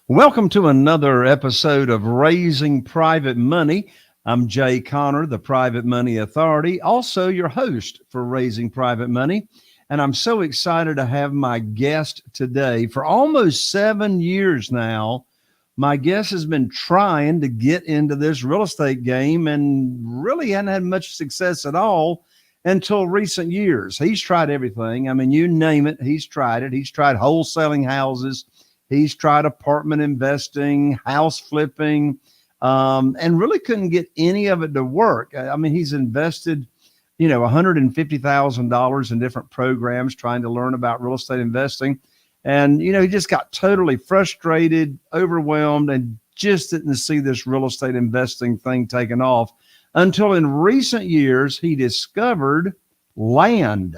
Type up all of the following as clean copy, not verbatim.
Welcome to another episode of Raising Private Money. I'm Jay Connor, the Private Money Authority, also your host for Raising Private Money. And I'm so excited to have my guest today. For almost 7 years now, my guest has been trying to get into this real estate game and really hadn't had much success at all until recent years. He's tried everything. I mean, you name it, he's tried it. He's tried wholesaling houses. He's tried apartment investing, house flipping, and really couldn't get any of it to work. I mean, he's invested, $150,000 in different programs trying to learn about real estate investing. And, he just got totally frustrated, overwhelmed, and just didn't see this real estate investing thing taking off until in recent years, he discovered land.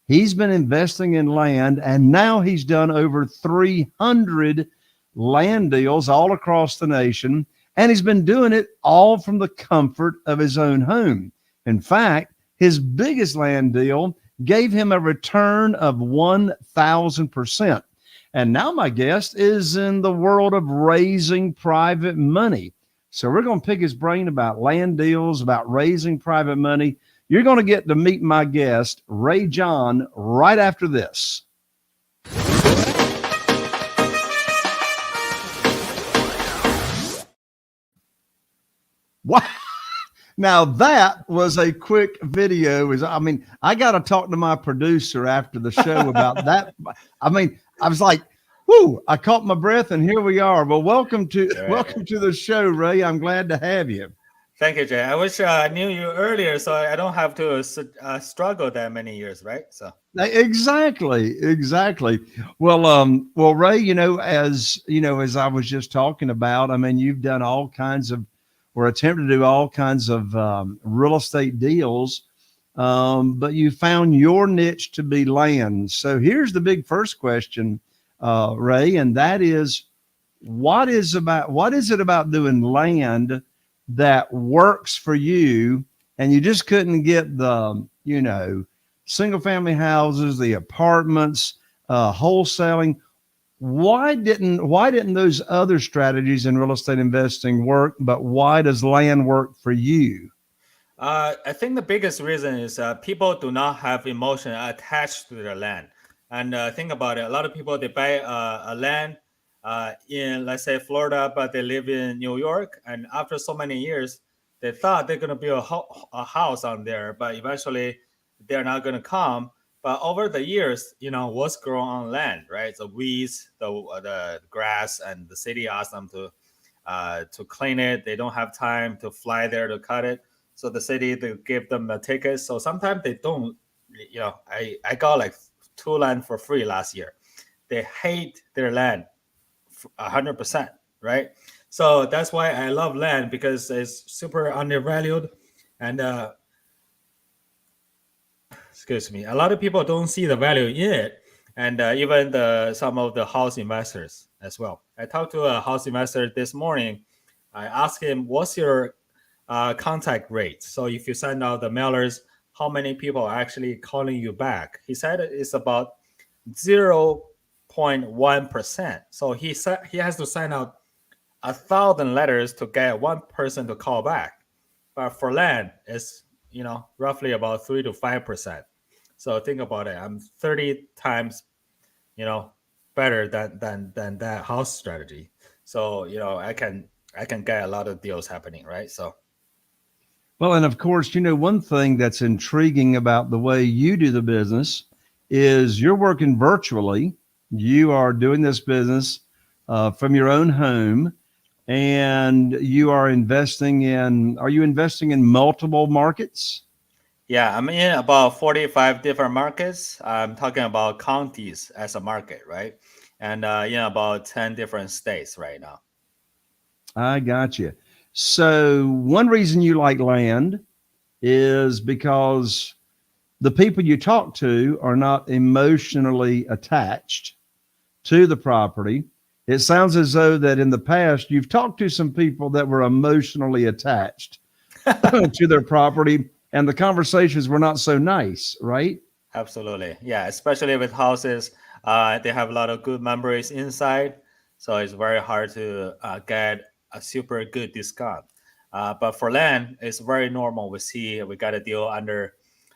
He's been investing in land, and now he's done over 300 land deals all across the nation, and he's been doing it all from the comfort of his own home. In fact, his biggest land deal gave him a return of 1,000%. And now my guest is in the world of raising private money. So we're going to pick his brain about land deals, about raising private money. You're going to get to meet my guest, Ray Zhang, right after this. Wow. Now that was a quick video. I got to talk to my producer after the show about that. I was like, whoo, I caught my breath and here we are. Well, welcome to the show, Ray. I'm glad to have you. Thank you, Jay. I wish I knew you earlier so I don't have to struggle that many years, right? So Exactly. Well, Ray, as I was just talking about, I mean, you've done all kinds of, or attempted to do all kinds of real estate deals, but you found your niche to be land. So here's the big first question, Ray, and that is, what is it about doing land that works for you, and you just couldn't get the, single family houses, the apartments, wholesaling? Why didn't those other strategies in real estate investing work, but why does land work for you? I think the biggest reason is people do not have emotion attached to their land. And think about it. A lot of people, they buy a land in, let's say, Florida, but they live in New York. And after so many years, they thought they're going to build a house on there, but eventually they're not going to come. But over the years, what's growing on land, right? The weeds, the grass, and the city asks them to clean it. They don't have time to fly there to cut it. So the city, they give them the tickets. So sometimes they don't, I got like 2 land for free last year. They hate their land 100%, right? So that's why I love land, because it's super undervalued. And excuse me, a lot of people don't see the value in it, and even some of the house investors as well. I talked to a house investor this morning. I asked him, what's your contact rate? So if you send out the mailers, how many people are actually calling you back? He said it's about 0.1%. So he said he has to send out 1,000 letters to get one person to call back. But for land, it's roughly about 3 to 5%. So think about it. I'm 30 times, better than that house strategy. So I can get a lot of deals happening, right? So. Well, and of course, one thing that's intriguing about the way you do the business is you're working virtually. You are doing this business from your own home, and you are investing in multiple markets? Yeah, I'm in about 45 different markets. I'm talking about counties as a market, right? And in about 10 different states right now. I got you. So one reason you like land is because the people you talk to are not emotionally attached to the property. It sounds as though that in the past you've talked to some people that were emotionally attached to their property, and the conversations were not so nice, right? Absolutely. Yeah, especially with houses. They have a lot of good memories inside. So it's very hard to get a super good discount. But for land, it's very normal. We got a deal under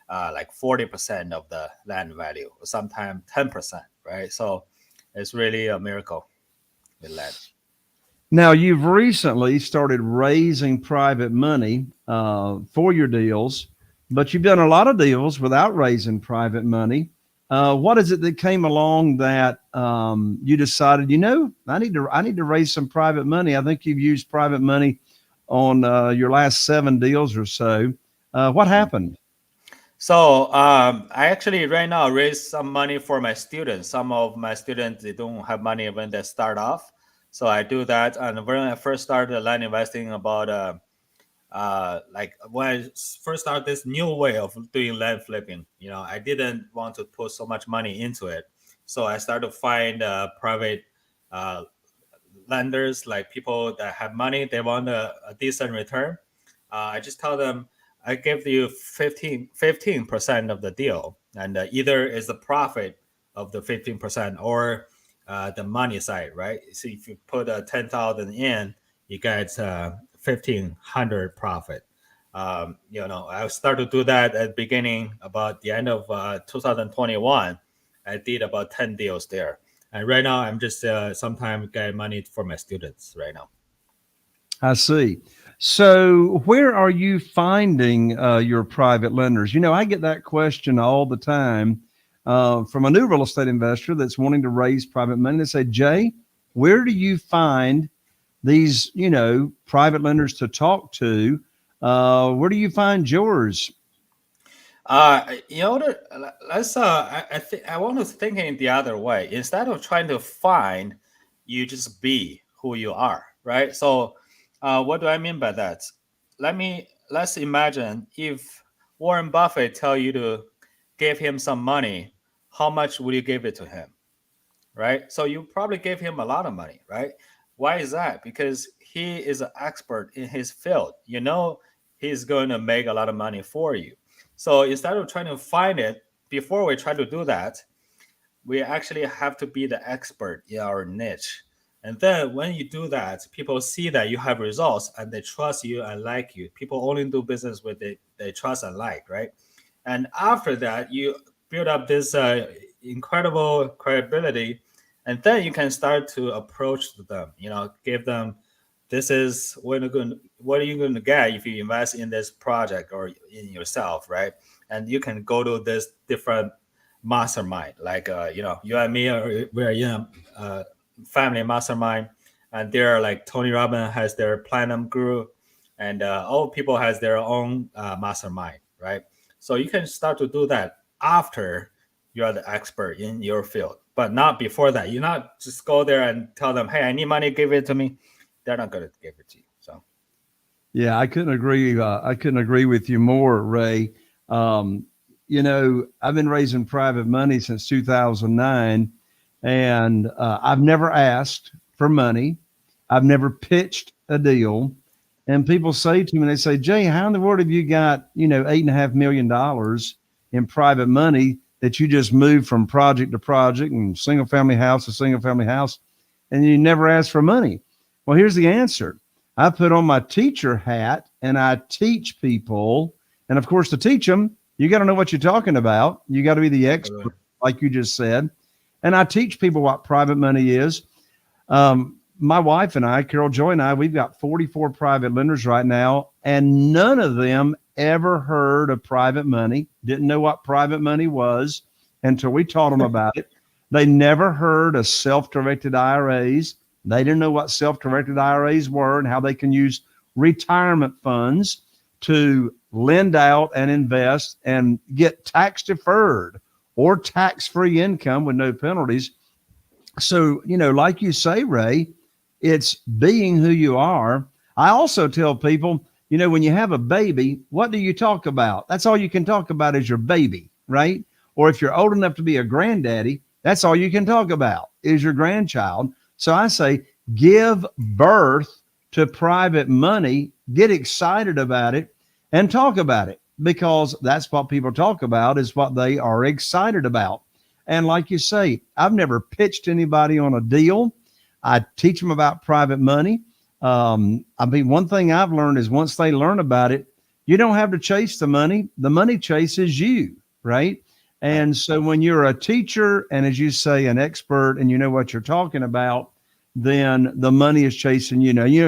like 40% of the land value, sometimes 10%, right? So it's really a miracle with land. Now, you've recently started raising private money for your deals, but you've done a lot of deals without raising private money. What is it that came along that you decided, I need to raise some private money? I think you've used private money on your last 7 deals or so. What happened? So I actually right now raise some money for my students. Some of my students, they don't have money when they start off. So I do that. And when I first started land investing about like when I first started this new way of doing land flipping, I didn't want to put so much money into it. So I started to find private uh, lenders, like people that have money, they want a decent return. I just tell them, I give you 15% of the deal, and either is the profit of the 15% or the money side, right? So if you put 10,000 in, you get 1,500 profit. I started to do that at the beginning, about the end of 2021. I did about 10 deals there. And right now, I'm just sometimes getting money for my students right now. I see. So, where are you finding your private lenders? I get that question all the time from a new real estate investor that's wanting to raise private money. They say, Jay, where do you find these, private lenders to talk to? Where do you find yours? Let's. I want to think in the other way. Instead of trying to find, you just be who you are, right? So, what do I mean by that? Let's imagine if Warren Buffett tell you to give him some money, how much would you give it to him, right? So you probably gave him a lot of money, right? Why is that? Because he is an expert in his field. He's going to make a lot of money for you. So instead of trying to find it, before we try to do that, we actually have to be the expert in our niche. And then when you do that, people see that you have results and they trust you and like you. People only do business with they trust and like, right? And after that, you build up this incredible credibility, and then you can start to approach them. Give them, this is what are you going to get if you invest in this project or in yourself, right? And you can go to this different mastermind, like you and me we're in a family mastermind, and there are like Tony Robbins has their platinum group, and all people has their own mastermind, right? So you can start to do that after you are the expert in your field, but not before that. You not just go there and tell them, hey, I need money, give it to me. They're not going to give it to you. So Yeah, I couldn't agree. I couldn't agree with you more, Ray. I've been raising private money since 2009, and I've never asked for money. I've never pitched a deal. And people say to me, they say, Jay, how in the world have you got, $8.5 million in private money that you just moved from project to project and single family house to single family house, and you never asked for money? Well, here's the answer. I put on my teacher hat and I teach people. And of course, to teach them, you got to know what you're talking about. You got to be the expert, like you just said. And I teach people what private money is. My wife and I, Carol Joy and I, we've got 44 private lenders right now, and none of them ever heard of private money, didn't know what private money was until we taught them about it. They never heard of self-directed IRAs. They didn't know what self-directed IRAs were and how they can use retirement funds to lend out and invest and get tax deferred or tax-free income with no penalties. So, like you say, Ray, it's being who you are. I also tell people, when you have a baby, what do you talk about? That's all you can talk about is your baby, right? Or if you're old enough to be a granddaddy, that's all you can talk about is your grandchild. So I say, give birth to private money, get excited about it, and talk about it, because that's what people talk about is what they are excited about. And like you say, I've never pitched anybody on a deal. I teach them about private money. I mean, one thing I've learned is once they learn about it, you don't have to chase the money chases you, right? Right. And so when you're a teacher and, as you say, an expert, and you know what you're talking about, then the money is chasing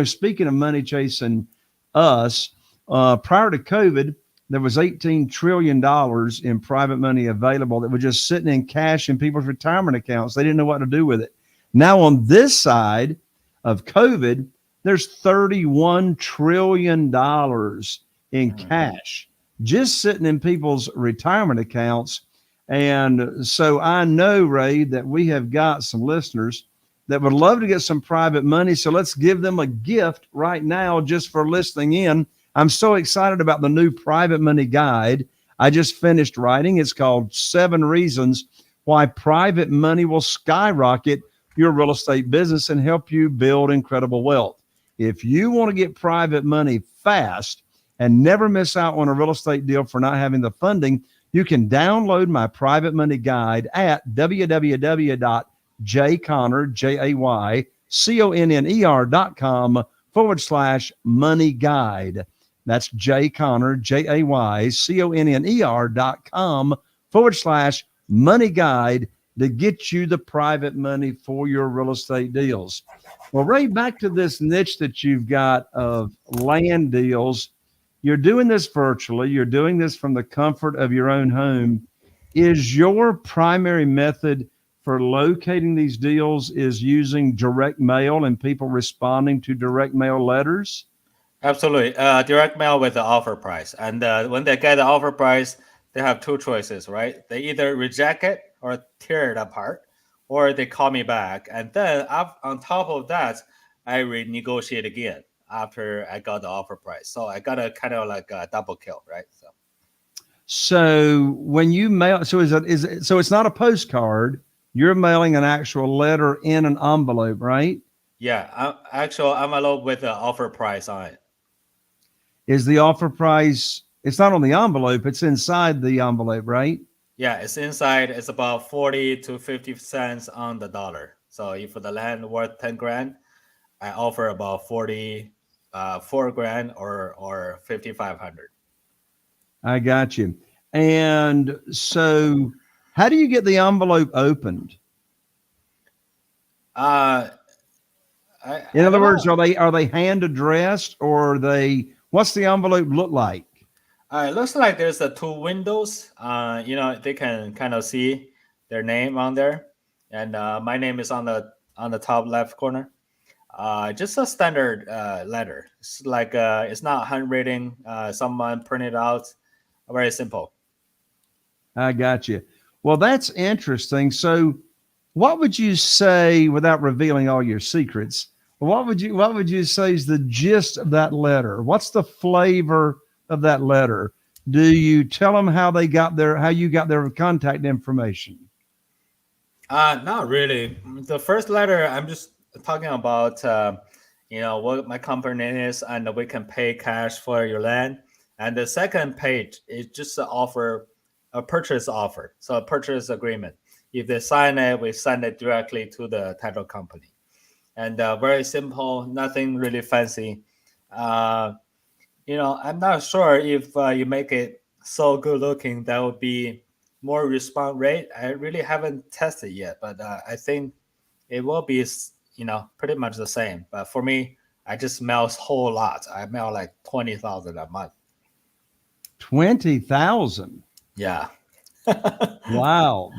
speaking of money chasing us, prior to COVID, there was $18 trillion in private money available that was just sitting in cash in people's retirement accounts. They didn't know what to do with it. Now on this side of COVID, there's $31 trillion in cash just sitting in people's retirement accounts. And so I know, Ray, that we have got some listeners that would love to get some private money. So let's give them a gift right now just for listening in. I'm so excited about the new private money guide I just finished writing. It's called 7 Reasons Why Private Money Will Skyrocket Your Real Estate Business and Help You Build Incredible Wealth. If you want to get private money fast and never miss out on a real estate deal for not having the funding, you can download my private money guide at jayconner.com/money guide. That's jayconner.com/money guide to get you the private money for your real estate deals. Well, Ray, back to this niche that you've got of land deals. You're doing this virtually. You're doing this from the comfort of your own home. Is your primary method for locating these deals is using direct mail and people responding to direct mail letters? Absolutely. Direct mail with the offer price. And when they get the offer price, they have 2 choices, right? They either reject it or tear it apart, or they call me back. And then on top of that, I renegotiate again after I got the offer price. So I got a kind of like a double kill, right? So when you mail, so so it's not a postcard. You're mailing an actual letter in an envelope, right? Yeah, actual envelope with the offer price on it. Is the offer price, it's not on the envelope, it's inside the envelope, right? Yeah, it's inside. It's about 40 to 50 cents on the dollar. So if the land worth 10 grand, I offer about 4 grand or 5,500. I got you. And so how do you get the envelope opened? In other words, are they hand addressed, or what's the envelope look like? It looks like there's 2 windows. They can kind of see their name on there, and my name is on the top left corner. Just a standard letter. It's like it's not handwritten. Someone printed out. Very simple. I got you. Well, that's interesting. So, what would you say, without revealing all your secrets? What would you say is the gist of that letter? What's the flavor of that letter? Do you tell them how you got their contact information? Not really. The first letter, I'm just talking about, what my company is, and we can pay cash for your land. And the second page is just a purchase offer. So a purchase agreement. If they sign it, we send it directly to the title company. And very simple, nothing really fancy. I'm not sure if you make it so good looking, that would be more response rate. I really haven't tested yet, but I think it will be, pretty much the same. But for me, I just mail a whole lot. I mail like 20,000 a month. 20,000. Yeah. Wow.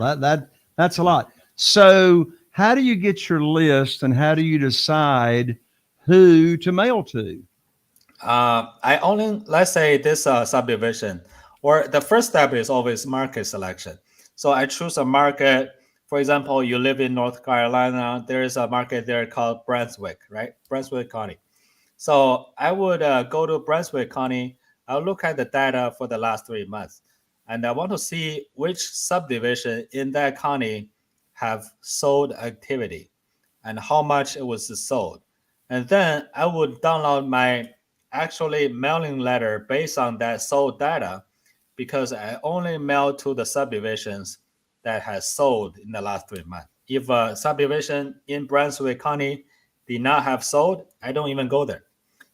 That's a lot. So how do you get your list, and how do you decide who to mail to? Let's say this subdivision, or the first step is always market selection. So I choose a market. For example, you live in North Carolina, there is a market there called Brunswick, right? Brunswick County. So I would go to Brunswick County. I'll look at the data for the last 3 months, and I want to see which subdivision in that county have sold activity and how much it was sold. And then I would download my actually mailing letter based on that sold data, because I only mail to the subdivisions that has sold in the last 3 months. If a subdivision in Brunswick County did not have sold, I don't even go there.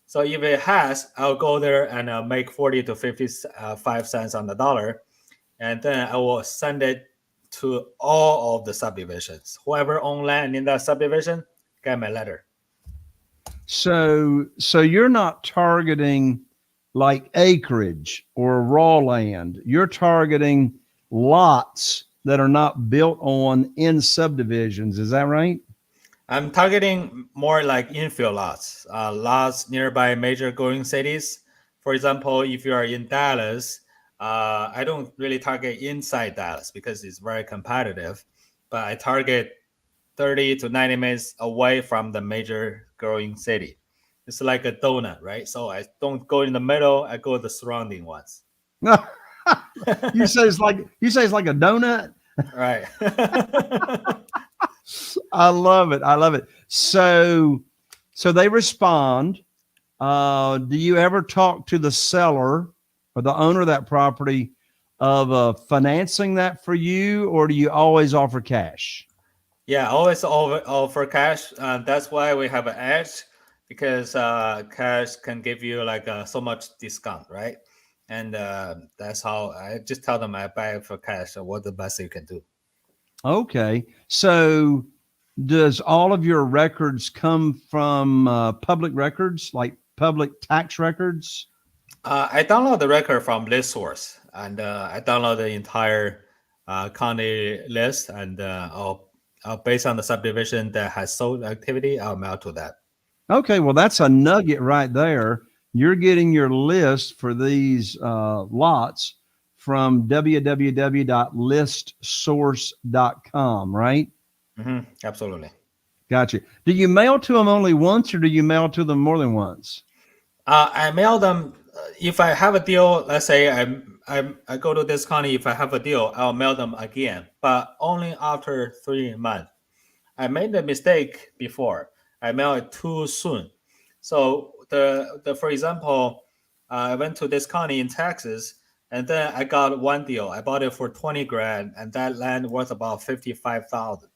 So if it has, I'll go there and make 40 to 55 cents on the dollar, and then I will send it to all of the subdivisions. Whoever own land in that subdivision, get my letter. So you're not targeting like acreage or raw land. You're targeting lots that are not built on in subdivisions. Is that right? I'm targeting more like infill lots, lots nearby major growing cities. For example, if you are in Dallas, I don't really target inside Dallas because it's very competitive, but I target 30 to 90 minutes away from the major growing city. It's like a donut, right? So I don't go in the middle, I go the surrounding ones. You say it's like a donut? Right. I love it. I love it. So they respond. Do you ever talk to the seller or the owner of that property of financing that for you, or do you always offer cash? Yeah, always offer cash. That's why we have an edge, because cash can give you like so much discount, right? And that's how I just tell them I buy it for cash. So what the best you can do? Okay. So does all of your records come from public records, like public tax records? I download the record from list source, and I download the entire county list, and I'll based on the subdivision that has sold activity, I'll mail to that. Okay, well, that's a nugget right there. You're getting your list for these lots from www.listsource.com, right? Absolutely. Gotcha. Do you mail to them only once, or do you mail to them more than once? I mail them if I have a deal. Let's say I go to this county. If I have a deal, I'll mail them again, but only after 3 months. I made the mistake before. I mailed it too soon. So the for example, I went to this county in Texas, and then I got one deal. I bought it for 20 grand, and that land worth about 55,000.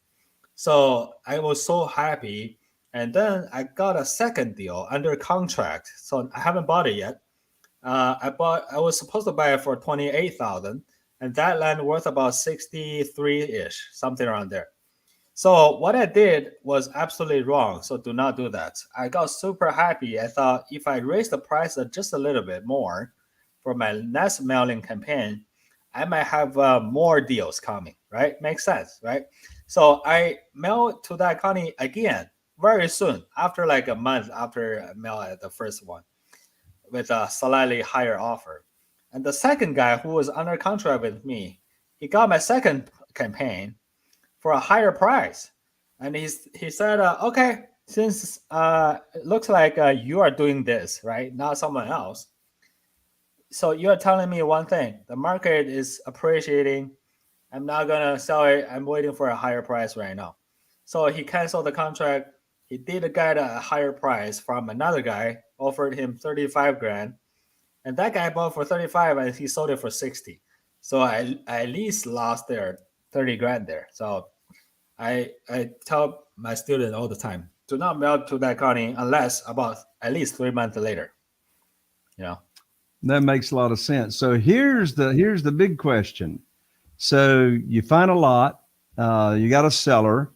So I was so happy. And then I got a second deal under contract. So I haven't bought it yet. I was supposed to buy it for 28,000, and that land worth about 63-ish, something around there. So what I did was absolutely wrong. So do not do that. I got super happy. I thought if I raise the price just a little bit more for my next mailing campaign, I might have more deals coming, right? Makes sense, right? So I mailed to that county again very soon, after like a month after I mailed the first one, with a slightly higher offer. And the second guy who was under contract with me, he got my second campaign for a higher price. And he said, okay, since it looks like you are doing this, right? Not someone else. So you're telling me one thing, the market is appreciating. I'm not going to sell it. I'm waiting for a higher price right now. So he canceled the contract. He did get a higher price from another guy, offered him 35 grand. And that guy bought for 35 and he sold it for 60. So I at least lost there 30 grand there. So I tell my student all the time, do not mail to that county unless about at least 3 months later. You know. That makes a lot of sense. So here's the big question. So you find a lot, you got a seller,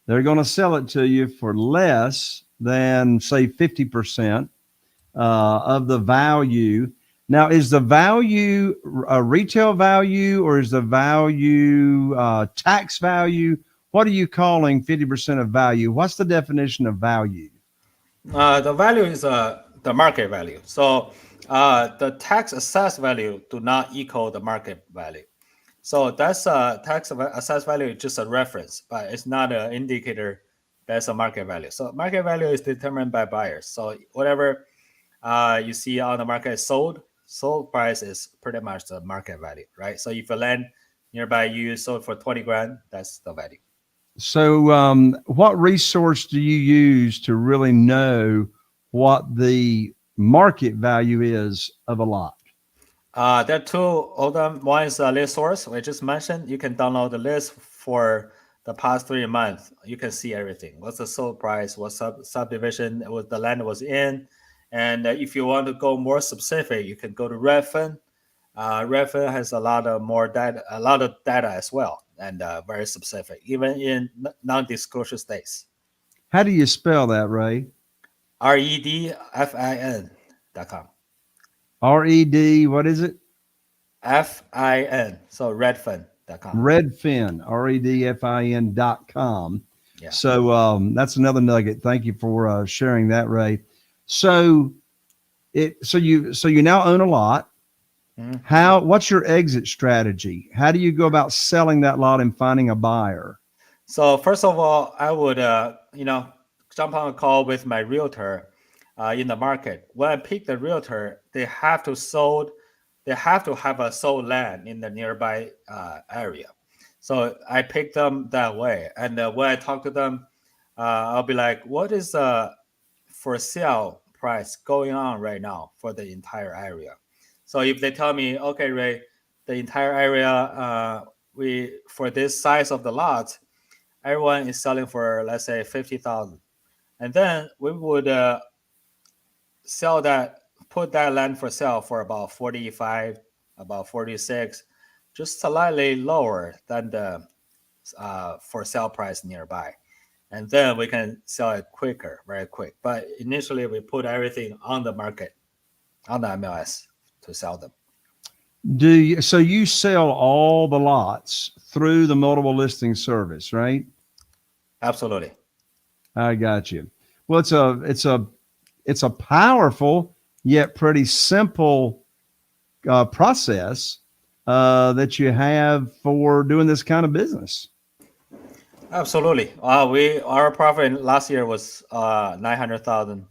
they're going to sell it to you for less than say 50% of the value. Now, is the value a retail value, or is the value tax value? What are you calling 50% of value? What's the definition of value? The value is the market value. So the tax assessed value do not equal the market value. So that's tax assessed value is just a reference, but it's not an indicator that's a market value. So market value is determined by buyers. So whatever you see on the market sold price is pretty much the market value, right? So if a land nearby you sold for 20 grand, that's the value. So what resource do you use to really know what the market value is of a lot? There are two of them. One is a list source, we just mentioned. You can download the list for the past 3 months, you can see everything. What's the sold price? What subdivision was the land was in? And if you want to go more specific, you can go to Redfin. Redfin has a lot of more data, a lot of data as well, and very specific, even in non-disclosure states. How do you spell that, Ray? REDFIN.com. RED, what is it? FIN. So Redfin.com. Redfin, REDFIN.com. Yeah. So that's another nugget. Thank you for sharing that, Ray. So you now own a lot. Mm-hmm. What's your exit strategy? How do you go about selling that lot and finding a buyer? So first of all, I would jump on a call with my realtor in the market. When I pick the realtor, they have to have a sold land in the nearby area. So I pick them that way. And when I talk to them, I'll be like, what is for sale price going on right now for the entire area? So if they tell me, okay, Ray, the entire area, for this size of the lot, everyone is selling for, let's say, 50,000, and then we would put that land for sale for about 45, about 46, just slightly lower than the for sale price nearby, and then we can sell it very quick. But initially, we put everything on the market, on the MLS to sell them. So you sell all the lots through the multiple listing service, right? Absolutely. I got you. Well, it's a powerful yet pretty simple process that you have for doing this kind of business. Absolutely. Our profit last year was 900,000.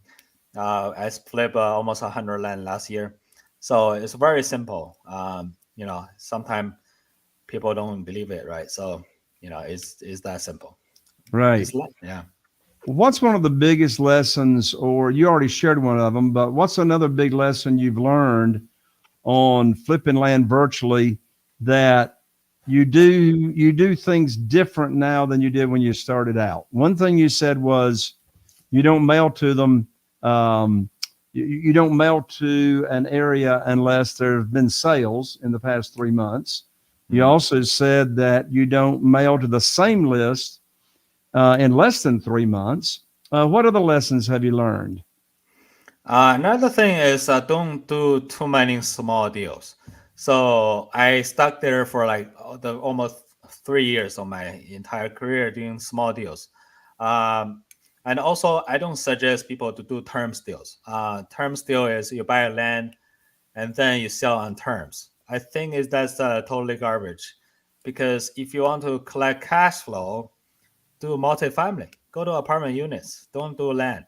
I split almost 100 land last year, so it's very simple. Sometimes people don't believe it, right? So it's that simple. Right. Yeah. What's one of the biggest lessons, or you already shared one of them, but what's another big lesson you've learned on flipping land virtually that you do things different now than you did when you started out? One thing you said was you don't mail to them. You don't mail to an area unless there have been sales in the past 3 months. You also said that you don't mail to the same list in less than 3 months. What other lessons have you learned? Another thing is don't do too many small deals. So I stuck there for like almost 3 years of my entire career doing small deals. And also, I don't suggest people to do term deals. Term deal is you buy a land and then you sell on terms. I think that's totally garbage, because if you want to collect cash flow, do multifamily. Go to apartment units. Don't do land.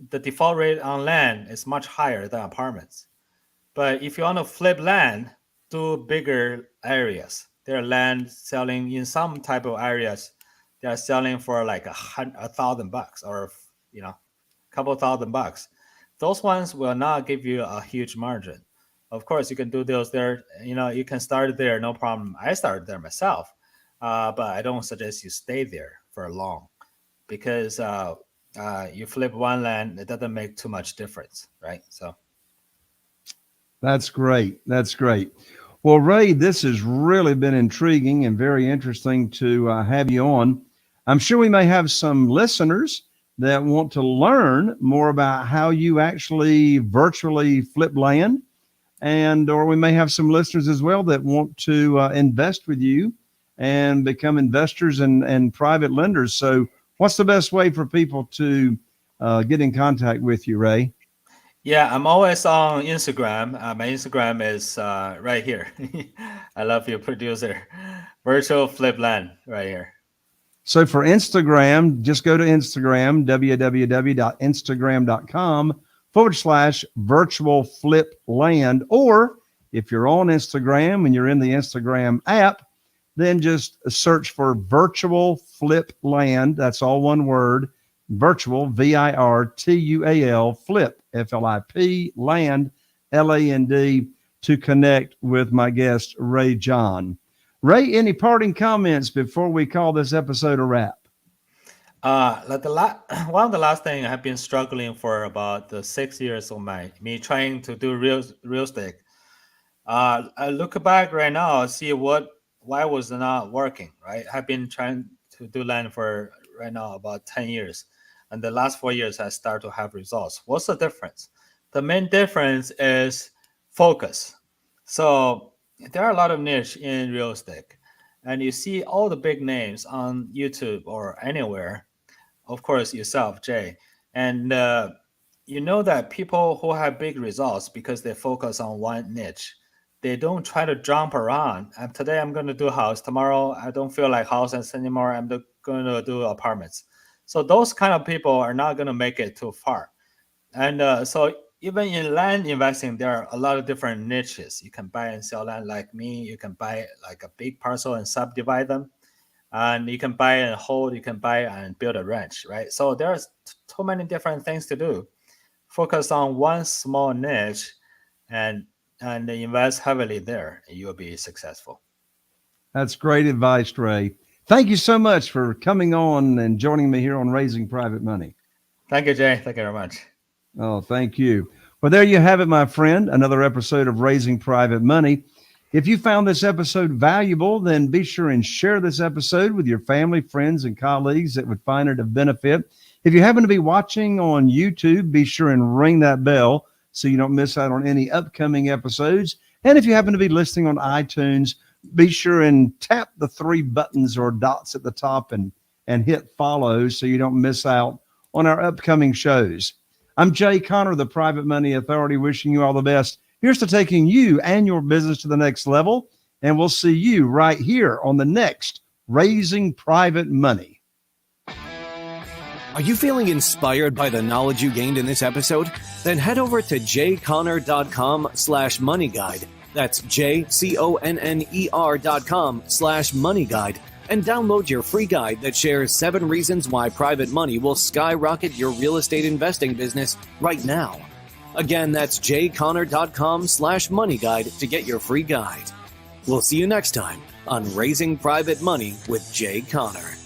The default rate on land is much higher than apartments. But if you want to flip land, do bigger areas. There are land selling in some type of areas. They are selling for like $1,000 or a couple $1,000. Those ones will not give you a huge margin. Of course, you can do those there. You can start there, no problem. I started there myself, but I don't suggest you stay there for long, because you flip one land, it doesn't make too much difference, right? So That's great. That's great. Well, Ray, this has really been intriguing and very interesting to have you on. I'm sure we may have some listeners that want to learn more about how you actually virtually flip land, or we may have some listeners as well that want to invest with you and become investors and private lenders. So what's the best way for people to get in contact with you, Ray? yeah, I'm always on Instagram. My Instagram is right here. I love you, producer. Virtual flip land right here. So for Instagram, just go to Instagram, www.instagram.com/virtual flip land. Or if you're on Instagram and you're in the Instagram app, then just search for virtual flip land. That's all one word, virtual, VIRTUAL, flip, FLIP, land, LAND, to connect with my guest, Ray Zhang. Ray, any parting comments before we call this episode a wrap? One of the last thing I've been struggling for about the 6 years of me trying to do real estate. I look back right now, see why was not working, right? I've been trying to do land for right now about 10 years. And the last 4 years, I start to have results. What's the difference? The main difference is focus. So there are a lot of niche in real estate. And you see all the big names on YouTube or anywhere, of course, yourself, Jay. And you know that people who have big results because they focus on one niche. They don't try to jump around. And today I'm going to do a house. Tomorrow I don't feel like houses anymore. I'm going to do apartments. So those kind of people are not going to make it too far. And so even in land investing, there are a lot of different niches. You can buy and sell land like me. You can buy like a big parcel and subdivide them. And you can buy and hold. You can buy and build a ranch, right? So there's too many different things to do. Focus on one small niche and invest heavily there, and you'll be successful. That's great advice, Ray. Thank you so much for coming on and joining me here on Raising Private Money. Thank you, Jay. Thank you very much. Oh, thank you. Well, there you have it, my friend. Another episode of Raising Private Money. If you found this episode valuable, then be sure and share this episode with your family, friends, and colleagues that would find it of benefit. If you happen to be watching on YouTube, be sure and ring that bell so you don't miss out on any upcoming episodes. And if you happen to be listening on iTunes, be sure and tap the 3 buttons or dots at the top and hit follow so you don't miss out on our upcoming shows. I'm Jay Conner, the Private Money Authority, wishing you all the best. Here's to taking you and your business to the next level. And we'll see you right here on the next Raising Private Money. Are you feeling inspired by the knowledge you gained in this episode? Then head over to jconner.com/moneyguide. That's jconner.com/moneyguide and download your free guide that shares 7 reasons why private money will skyrocket your real estate investing business right now. Again, that's jconner.com/moneyguide to get your free guide. We'll see you next time on Raising Private Money with Jay Conner.